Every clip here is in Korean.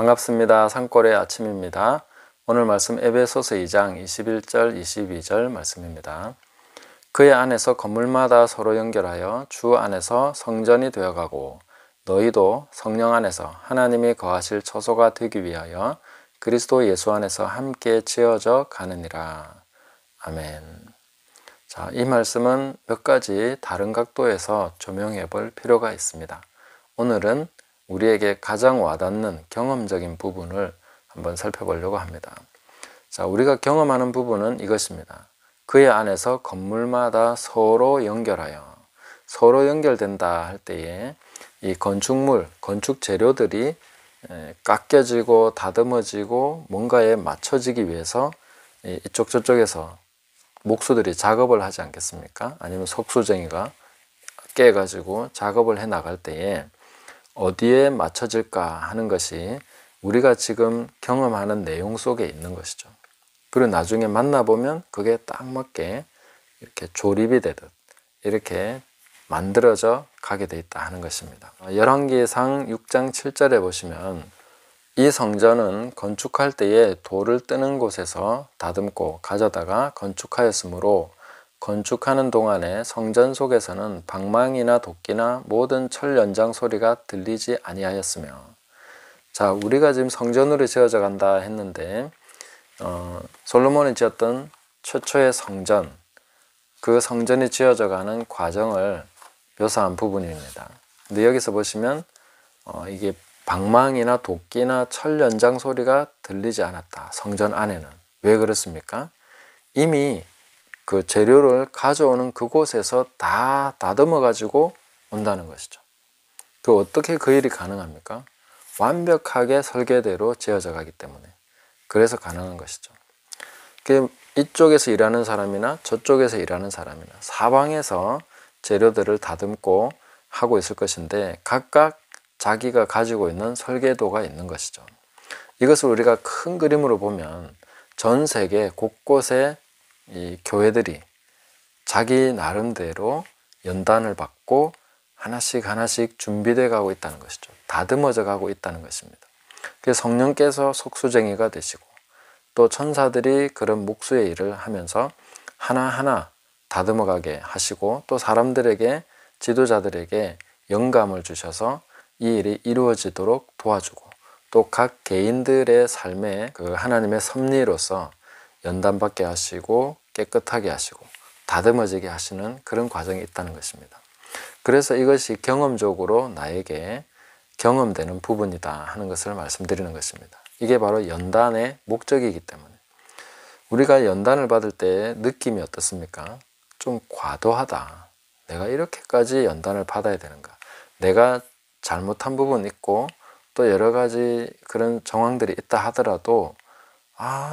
반갑습니다. 산골의 아침입니다. 오늘 말씀 에베소서 2장 21절 22절 말씀입니다. 그의 안에서 건물마다 서로 연결하여 주 안에서 성전이 되어가고 너희도 성령 안에서 하나님이 거하실 처소가 되기 위하여 그리스도 예수 안에서 함께 지어져 가느니라. 아멘. 자, 이 말씀은 몇 가지 다른 각도에서 조명해 볼 필요가 있습니다. 오늘은 우리에게 가장 와닿는 경험적인 부분을 한번 살펴보려고 합니다. 자, 우리가 경험하는 부분은 이것입니다. 그의 안에서 건물마다 서로 연결하여, 서로 연결된다 할 때에 이 건축물, 건축 재료들이 깎여지고 다듬어지고 뭔가에 맞춰지기 위해서 이쪽 저쪽에서 목수들이 작업을 하지 않겠습니까? 아니면 석수쟁이가 깨가지고 작업을 해 나갈 때에 어디에 맞춰질까 하는 것이 우리가 지금 경험하는 내용 속에 있는 것이죠. 그리고 나중에 만나보면 그게 딱 맞게 이렇게 조립이 되듯 이렇게 만들어져 가게 돼 있다 하는 것입니다. 열왕기상 6장 7절에 보시면 이 성전은 건축할 때에 돌을 뜨는 곳에서 다듬고 가져다가 건축하였으므로 건축하는 동안에 성전 속에서는 방망이나 도끼나 모든 철 연장 소리가 들리지 아니하였으며. 자, 우리가 지금 성전으로 지어져 간다 했는데 솔로몬이 지었던 최초의 성전, 그 성전이 지어져 가는 과정을 묘사한 부분입니다. 근데 여기서 보시면 이게 방망이나 도끼나 철 연장 소리가 들리지 않았다. 성전 안에는. 왜 그렇습니까? 이미 그 재료를 가져오는 그곳에서 다 다듬어 가지고 온다는 것이죠. 그 어떻게 그 일이 가능합니까? 완벽하게 설계대로 지어져 가기 때문에. 그래서 가능한 것이죠. 이쪽에서 일하는 사람이나 저쪽에서 일하는 사람이나 사방에서 재료들을 다듬고 하고 있을 것인데 각각 자기가 가지고 있는 설계도가 있는 것이죠. 이것을 우리가 큰 그림으로 보면 전 세계 곳곳에 이 교회들이 자기 나름대로 연단을 받고 하나씩 하나씩 준비되어 가고 있다는 것이죠. 다듬어져 가고 있다는 것입니다. 그래서 성령께서 속수쟁이가 되시고 또 천사들이 그런 목수의 일을 하면서 하나하나 다듬어 가게 하시고 또 사람들에게 지도자들에게 영감을 주셔서 이 일이 이루어지도록 도와주고 또 각 개인들의 삶에 그 하나님의 섭리로서 연단받게 하시고 깨끗하게 하시고 다듬어지게 하시는 그런 과정이 있다는 것입니다. 그래서 이것이 경험적으로 나에게 경험되는 부분이다 하는 것을 말씀드리는 것입니다. 이게 바로 연단의 목적이기 때문에 우리가 연단을 받을 때 느낌이 어떻습니까? 좀 과도하다. 내가 이렇게까지 연단을 받아야 되는가? 내가 잘못한 부분이 있고 또 여러 가지 그런 정황들이 있다 하더라도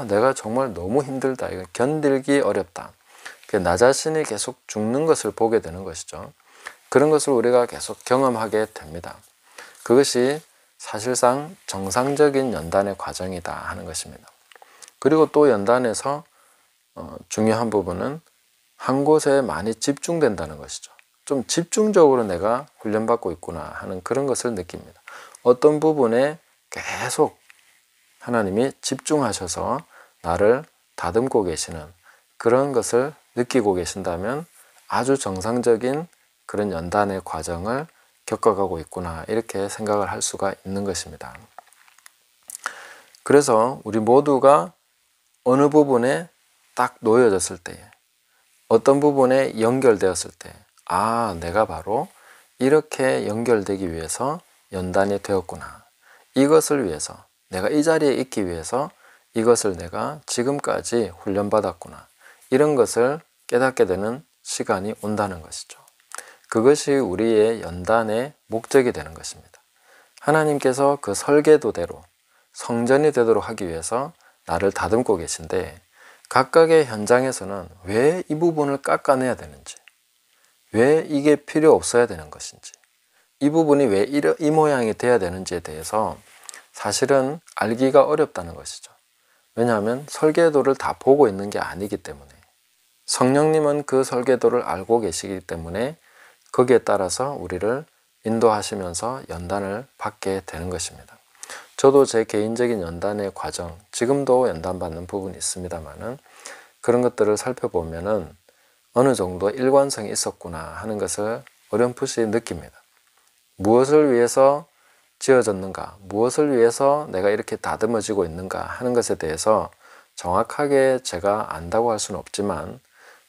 내가 정말 너무 힘들다. 이거 견디기 어렵다. 나 자신이 계속 죽는 것을 보게 되는 것이죠. 그런 것을 우리가 계속 경험하게 됩니다. 그것이 사실상 정상적인 연단의 과정이다 하는 것입니다. 그리고 또 연단에서 중요한 부분은 한 곳에 많이 집중된다는 것이죠. 좀 집중적으로 내가 훈련받고 있구나 하는 그런 것을 느낍니다. 어떤 부분에 계속 하나님이 집중하셔서 나를 다듬고 계시는 그런 것을 느끼고 계신다면 아주 정상적인 그런 연단의 과정을 겪어가고 있구나 이렇게 생각을 할 수가 있는 것입니다. 그래서 우리 모두가 어느 부분에 딱 놓여졌을 때 어떤 부분에 연결되었을 때 내가 바로 이렇게 연결되기 위해서 연단이 되었구나. 이것을 위해서 내가 이 자리에 있기 위해서 이것을 내가 지금까지 훈련받았구나. 이런 것을 깨닫게 되는 시간이 온다는 것이죠. 그것이 우리의 연단의 목적이 되는 것입니다. 하나님께서 그 설계도대로 성전이 되도록 하기 위해서 나를 다듬고 계신데 각각의 현장에서는 왜 이 부분을 깎아내야 되는지 왜 이게 필요 없어야 되는 것인지 이 부분이 왜 이 모양이 돼야 되는지에 대해서 사실은 알기가 어렵다는 것이죠. 왜냐하면 설계도를 다 보고 있는 게 아니기 때문에 성령님은 그 설계도를 알고 계시기 때문에 거기에 따라서 우리를 인도하시면서 연단을 받게 되는 것입니다. 저도 제 개인적인 연단의 과정, 지금도 연단받는 부분이 있습니다만은 그런 것들을 살펴보면은 어느 정도 일관성이 있었구나 하는 것을 어렴풋이 느낍니다. 무엇을 위해서 지어졌는가, 무엇을 위해서 내가 이렇게 다듬어지고 있는가 하는 것에 대해서 정확하게 제가 안다고 할 수는 없지만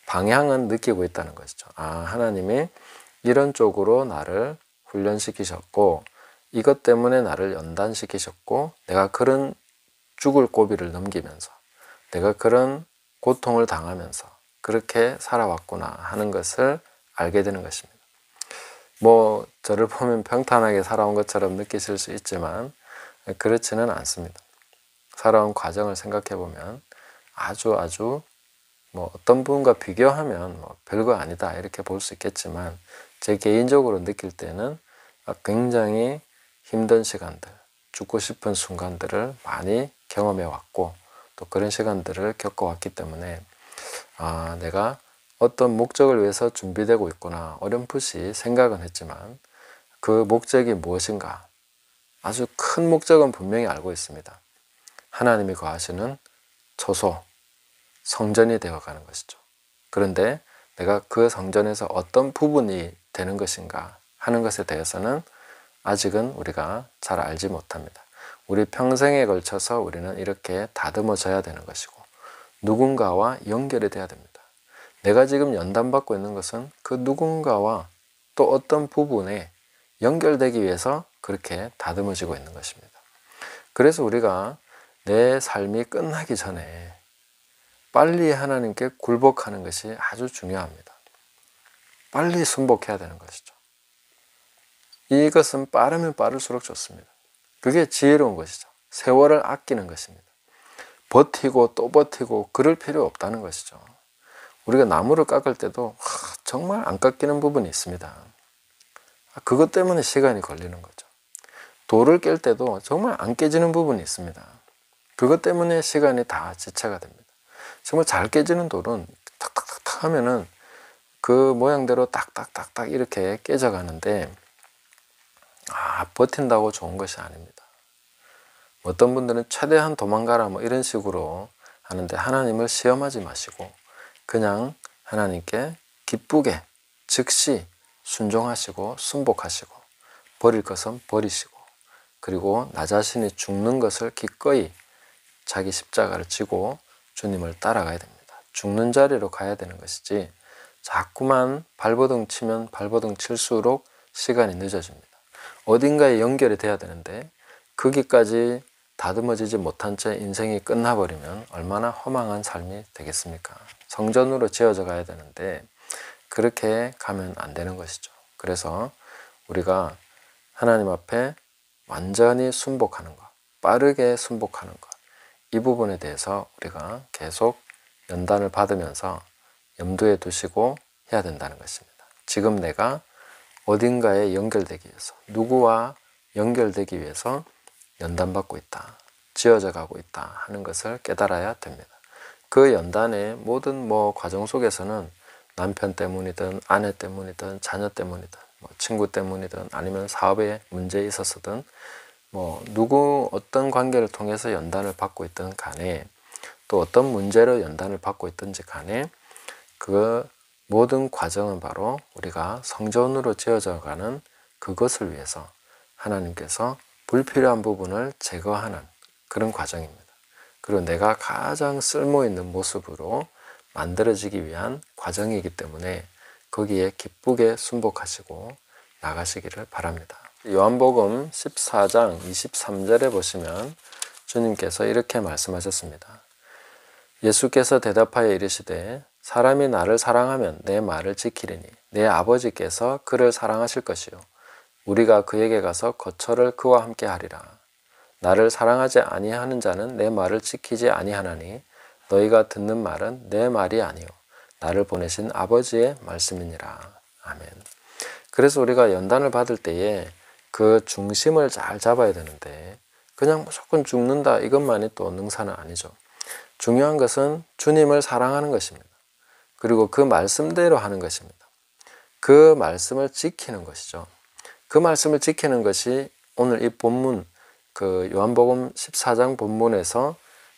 방향은 느끼고 있다는 것이죠. 하나님이 이런 쪽으로 나를 훈련시키셨고 이것 때문에 나를 연단시키셨고 내가 그런 죽을 고비를 넘기면서 내가 그런 고통을 당하면서 그렇게 살아왔구나 하는 것을 알게 되는 것입니다. 저를 보면 평탄하게 살아온 것처럼 느끼실 수 있지만 그렇지는 않습니다. 살아온 과정을 생각해 보면 아주 어떤 부분과 비교하면 별거 아니다 이렇게 볼 수 있겠지만 제 개인적으로 느낄 때는 굉장히 힘든 시간들, 죽고 싶은 순간들을 많이 경험해 왔고 또 그런 시간들을 겪어왔기 때문에 내가 어떤 목적을 위해서 준비되고 있구나 어렴풋이 생각은 했지만 그 목적이 무엇인가 아주 큰 목적은 분명히 알고 있습니다. 하나님이 거하시는 처소, 성전이 되어가는 것이죠. 그런데 내가 그 성전에서 어떤 부분이 되는 것인가 하는 것에 대해서는 아직은 우리가 잘 알지 못합니다. 우리 평생에 걸쳐서 우리는 이렇게 다듬어져야 되는 것이고 누군가와 연결이 돼야 됩니다. 내가 지금 연단받고 있는 것은 그 누군가와 또 어떤 부분에 연결되기 위해서 그렇게 다듬어지고 있는 것입니다. 그래서 우리가 내 삶이 끝나기 전에 빨리 하나님께 굴복하는 것이 아주 중요합니다. 빨리 순복해야 되는 것이죠. 이것은 빠르면 빠를수록 좋습니다. 그게 지혜로운 것이죠. 세월을 아끼는 것입니다. 버티고 또 버티고 그럴 필요 없다는 것이죠. 우리가 나무를 깎을 때도 정말 안 깎이는 부분이 있습니다. 그것 때문에 시간이 걸리는 거죠. 돌을 깰 때도 정말 안 깨지는 부분이 있습니다. 그것 때문에 시간이 다 지체가 됩니다. 정말 잘 깨지는 돌은 탁탁탁탁 하면은 그 모양대로 딱딱딱딱 이렇게 깨져가는데 버틴다고 좋은 것이 아닙니다. 어떤 분들은 최대한 도망가라 이런 식으로 하는데 하나님을 시험하지 마시고 그냥 하나님께 기쁘게 즉시 순종하시고 순복하시고 버릴 것은 버리시고 그리고 나 자신이 죽는 것을 기꺼이 자기 십자가를 지고 주님을 따라가야 됩니다. 죽는 자리로 가야 되는 것이지 자꾸만 발버둥 치면 발버둥 칠수록 시간이 늦어집니다. 어딘가에 연결이 돼야 되는데 거기까지 다듬어지지 못한 채 인생이 끝나버리면 얼마나 허망한 삶이 되겠습니까? 성전으로 지어져 가야 되는데 그렇게 가면 안 되는 것이죠. 그래서 우리가 하나님 앞에 완전히 순복하는 것, 빠르게 순복하는 것, 이 부분에 대해서 우리가 계속 연단을 받으면서 염두에 두시고 해야 된다는 것입니다. 지금 내가 어딘가에 연결되기 위해서, 누구와 연결되기 위해서 연단받고 있다, 지어져 가고 있다 하는 것을 깨달아야 됩니다. 그 연단의 모든 과정 속에서는 남편 때문이든 아내 때문이든 자녀 때문이든 친구 때문이든 아니면 사업에 문제에 있어서든 누구 어떤 관계를 통해서 연단을 받고 있든 간에 또 어떤 문제로 연단을 받고 있든지 간에 그 모든 과정은 바로 우리가 성전으로 지어져 가는 그것을 위해서 하나님께서 불필요한 부분을 제거하는 그런 과정입니다. 그리고 내가 가장 쓸모있는 모습으로 만들어지기 위한 과정이기 때문에 거기에 기쁘게 순복하시고 나가시기를 바랍니다. 요한복음 14장 23절에 보시면 주님께서 이렇게 말씀하셨습니다. 예수께서 대답하여 이르시되 사람이 나를 사랑하면 내 말을 지키리니 내 아버지께서 그를 사랑하실 것이요 우리가 그에게 가서 거처를 그와 함께 하리라. 나를 사랑하지 아니하는 자는 내 말을 지키지 아니하나니 너희가 듣는 말은 내 말이 아니요 나를 보내신 아버지의 말씀이니라. 아멘. 그래서 우리가 연단을 받을 때에 그 중심을 잘 잡아야 되는데 그냥 무조건 죽는다 이것만이 또 능사는 아니죠. 중요한 것은 주님을 사랑하는 것입니다. 그리고 그 말씀대로 하는 것입니다. 그 말씀을 지키는 것이죠. 그 말씀을 지키는 것이 오늘 이 본문 그 요한복음 14장 본문에서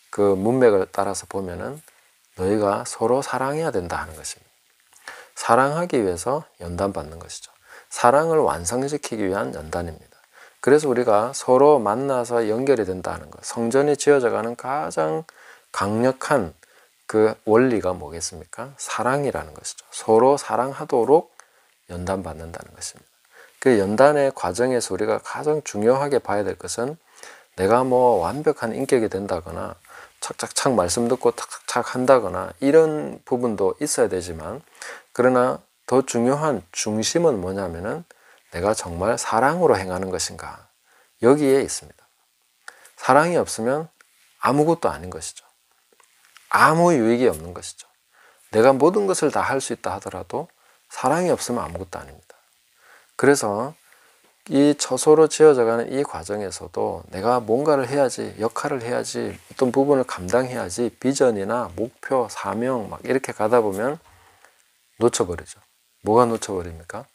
그 문맥을 따라서 보면은 너희가 서로 사랑해야 된다 하는 것입니다. 사랑하기 위해서 연단받는 것이죠. 사랑을 완성시키기 위한 연단입니다. 그래서 우리가 서로 만나서 연결이 된다는 것, 성전이 지어져가는 가장 강력한 그 원리가 뭐겠습니까? 사랑이라는 것이죠. 서로 사랑하도록 연단받는다는 것입니다. 그 연단의 과정에서 우리가 가장 중요하게 봐야 될 것은 내가 뭐 완벽한 인격이 된다거나 착착착 말씀 듣고 탁탁탁 한다거나 이런 부분도 있어야 되지만, 그러나 더 중요한 중심은 뭐냐면은 내가 정말 사랑으로 행하는 것인가, 여기에 있습니다. 사랑이 없으면 아무것도 아닌 것이죠. 아무 유익이 없는 것이죠. 내가 모든 것을 다 할 수 있다 하더라도 사랑이 없으면 아무것도 아닙니다. 그래서 이 처소로 지어져가는 이 과정에서도 내가 뭔가를 해야지, 역할을 해야지, 어떤 부분을 감당해야지, 비전이나 목표, 사명 막 이렇게 가다 보면 놓쳐버리죠. 뭐가 놓쳐버립니까?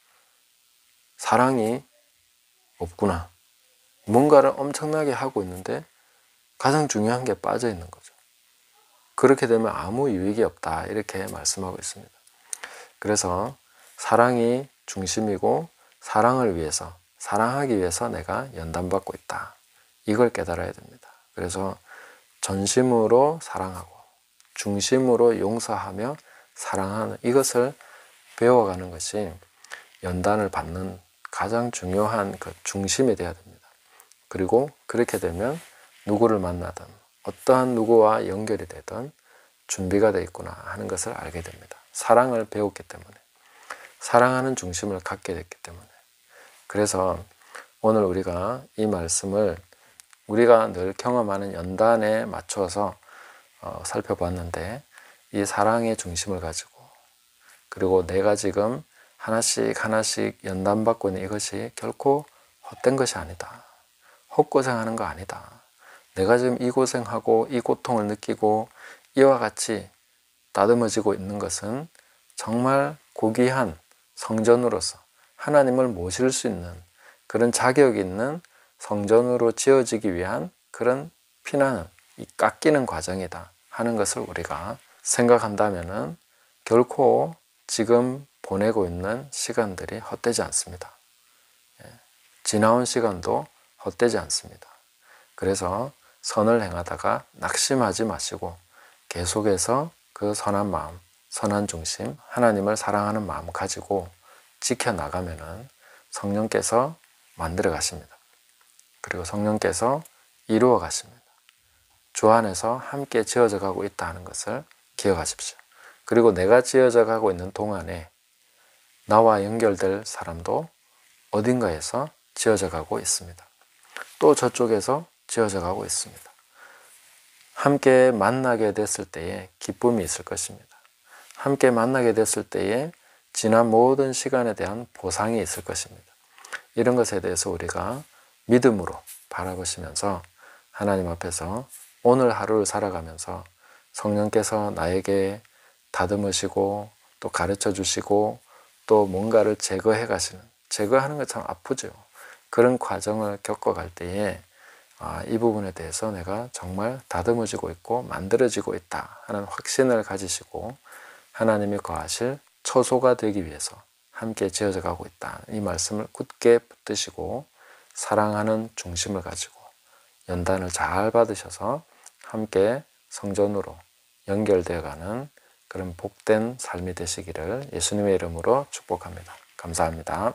사랑이 없구나. 뭔가를 엄청나게 하고 있는데 가장 중요한 게 빠져 있는 거죠. 그렇게 되면 아무 유익이 없다, 이렇게 말씀하고 있습니다. 그래서 사랑이 중심이고, 사랑을 위해서, 사랑하기 위해서 내가 연단받고 있다, 이걸 깨달아야 됩니다. 그래서 전심으로 사랑하고 중심으로 용서하며 사랑하는 이것을 배워가는 것이 연단을 받는 가장 중요한 그 중심이 되어야 됩니다. 그리고 그렇게 되면 누구를 만나든 어떠한 누구와 연결이 되든 준비가 되어 있구나 하는 것을 알게 됩니다. 사랑을 배웠기 때문에, 사랑하는 중심을 갖게 됐기 때문에. 그래서 오늘 우리가 이 말씀을 우리가 늘 경험하는 연단에 맞춰서 살펴봤는데, 이 사랑의 중심을 가지고, 그리고 내가 지금 하나씩 하나씩 연단받고 있는 이것이 결코 헛된 것이 아니다, 헛고생하는 거 아니다, 내가 지금 이 고생하고 이 고통을 느끼고 이와 같이 다듬어지고 있는 것은 정말 고귀한 성전으로서 하나님을 모실 수 있는 그런 자격이 있는 성전으로 지어지기 위한 그런 피나는, 이 깎이는 과정이다 하는 것을 우리가 생각한다면은 결코 지금 보내고 있는 시간들이 헛되지 않습니다. 지나온 시간도 헛되지 않습니다. 그래서 선을 행하다가 낙심하지 마시고 계속해서 그 선한 마음, 선한 중심, 하나님을 사랑하는 마음 가지고 지켜나가면은 성령께서 만들어 가십니다. 그리고 성령께서 이루어 가십니다. 주 안에서 함께 지어져 가고 있다 하는 것을 기억하십시오. 그리고 내가 지어져 가고 있는 동안에 나와 연결될 사람도 어딘가에서 지어져 가고 있습니다. 또 저쪽에서 지어져 가고 있습니다. 함께 만나게 됐을 때에 기쁨이 있을 것입니다. 함께 만나게 됐을 때에 지난 모든 시간에 대한 보상이 있을 것입니다. 이런 것에 대해서 우리가 믿음으로 바라보시면서 하나님 앞에서 오늘 하루를 살아가면서 성령께서 나에게 다듬으시고 또 가르쳐 주시고 또 뭔가를 제거해 가시는, 제거하는 것 참 아프죠. 그런 과정을 겪어갈 때에 이 부분에 대해서 내가 정말 다듬어지고 있고 만들어지고 있다 하는 확신을 가지시고 하나님이 거하실 처소가 되기 위해서 함께 지어져 가고 있다, 이 말씀을 굳게 붙드시고 사랑하는 중심을 가지고 연단을 잘 받으셔서 함께 성전으로 연결되어 가는 그런 복된 삶이 되시기를 예수님의 이름으로 축복합니다. 감사합니다.